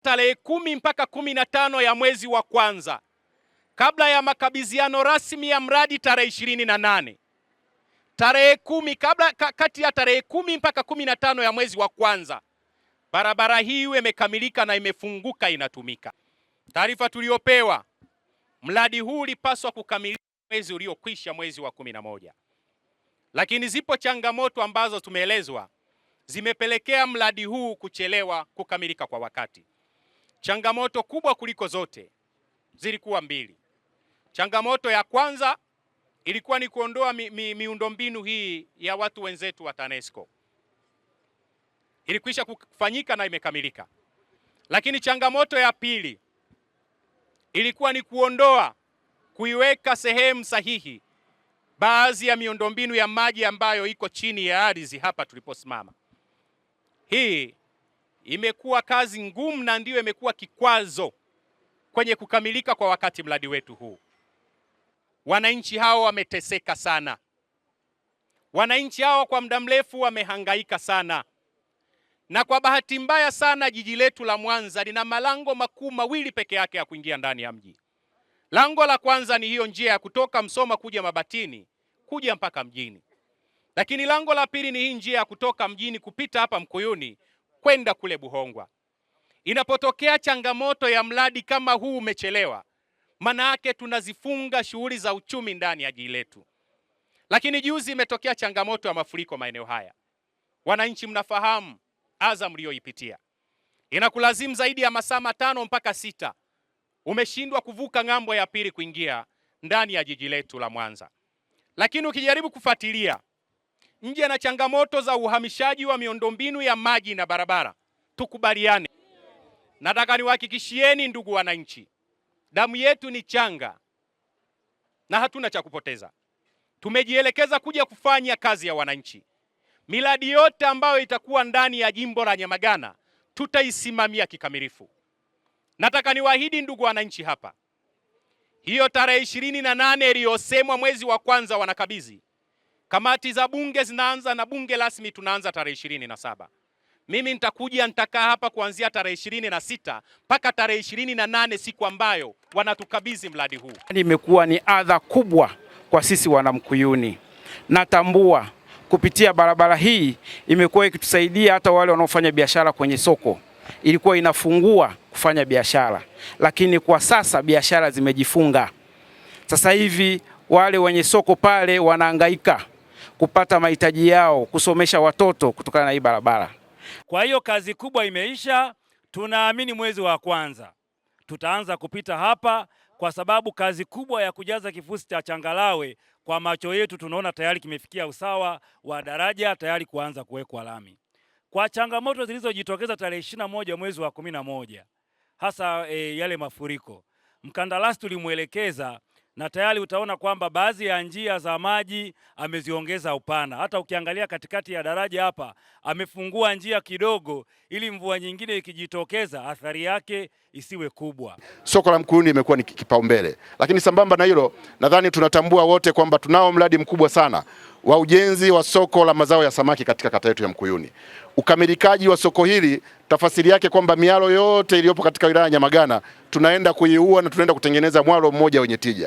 tarehe 10 mpaka 15 ya mwezi wa kwanza, kabla ya makabidhiano rasmi ya mradi tarehe 28. Tarehe 10 kati ya tarehe 10 mpaka 15 ya mwezi wa kwanza, barabara hii imekamilika na imefunguka inatumika. Taarifa tuliyopewa, mradi huu ulipaswa kukamilika mwezi uliokwisha, mwezi wa 11. Lakini zipo changamoto ambazo tumeelezwa zimepelekea mradi huu kuchelewa kukamilika kwa wakati. Changamoto kubwa kuliko zote zilikuwa mbili. Changamoto ya kwanza ilikuwa ni kuondoa miundombinu hii ya watu wenzetu wa TANESCO. Ilikwisha kufanyika na imekamilika. Lakini changamoto ya pili ilikuwa ni kuiweka sehemu sahihi baadhi ya miundombinu ya maji ambayo iko chini ya ardhi hapa tuliposimama. Hii imekuwa kazi ngumu na ndiyo imekuwa kikwazo kwenye kukamilika kwa wakati mradi wetu huu. Wananchi hao wameteseka sana. Wananchi hao kwa muda mrefu wamehangaika sana. Na kwa bahati mbaya sana jiji letu la Mwanza lina malango makuu mawili peke yake ya kuingia ndani ya mji. Lango la kwanza ni hiyo njia ya kutoka Msoma kuja Mabatini kuja mpaka mjini. Lakini lango la pili ni hii njia ya kutoka mjini kupita hapa Mkuyuni kwenda kule Buhongwa. Inapotokea changamoto ya mradi kama huu umechelewa, maana yake tunazifunga shughuli za uchumi ndani ya jiji letu. Lakini juzi imetokea changamoto ya mafuriko maeneo haya. Wananchi mnafahamu adha mlioipitia. Inakulazimu zaidi ya masaa 5 mpaka 6 umeshindwa kuvuka ng'ambo ya pili kuingia ndani ya jiji letu la Mwanza. Lakini ukijaribu kufuatilia nje na changamoto za uhamishaji wa miundombinu ya maji na barabara, tukubaliane. Nataka niwahakikishieni ndugu wananchi, damu yetu ni changa na hatuna cha kupoteza. Tumejielekeza kuja kufanya kazi ya wananchi. Miradi yote ambayo itakuwa ndani ya jimbo la Nyamagana tutaisimamia kikamilifu. Nataka niwaahidi ndugu wananchi hapa, hiyo tarehe 28 iliyosemwa mwezi wa kwanza wanakabidhi, kamati za bunge zinaanza na bunge rasmi tunaanza tarehe 27. Mimi nitakaa hapa kuanzia tarehe 26 mpaka tarehe 28, siku ambayo wanatukabidhi mradi huu. Imekuwa ni adha kubwa kwa sisi wanamkuyuni. Natambua kupitia barabara hii imekuwa ikitusaidia hata wale wanaofanya biashara kwenye soko. Ilikuwa inafungua kufanya biashara, lakini kwa sasa biashara zimejifunga. Sasa hivi wale wenye soko pale wanahangaika kupata mahitaji yao, kusomesha watoto kutokana na hii barabara. Kwa hiyo kazi kubwa imeisha. Tunaamini mwezi wa kwanza tutaanza kupita hapa, kwa sababu kazi kubwa ya kujaza kifusi cha changarawe kwa macho yetu tunaona tayari kimefikia usawa wa daraja tayari kuanza kuwekwa lami. Kwa changamoto zilizojitokeza tarehe 21 mwezi wa 11, hasa yale mafuriko, mkandarasi tulimuelekeza na tayari utaona kwamba baadhi ya njia za maji ameziongeza upana. Hata ukiangalia katikati ya daraja hapa amefungua njia kidogo ili mvua nyingine ikijitokeza athari yake isiwe kubwa. Soko la Mkuyuni imekuwa ni kipaumbele, lakini sambamba na hilo nadhani tunatambua wote kwamba tunao mradi mkubwa sana wa ujenzi wa soko la mazao ya samaki katika kata yetu ya Mkuyuni. Ukamilikaji wa soko hili tafasiri yake kwamba mialo yote iliyopo katika wilaya ya Nyamagana tunaenda kuiua na tunaenda kutengeneza mwalo mmoja wenye tija.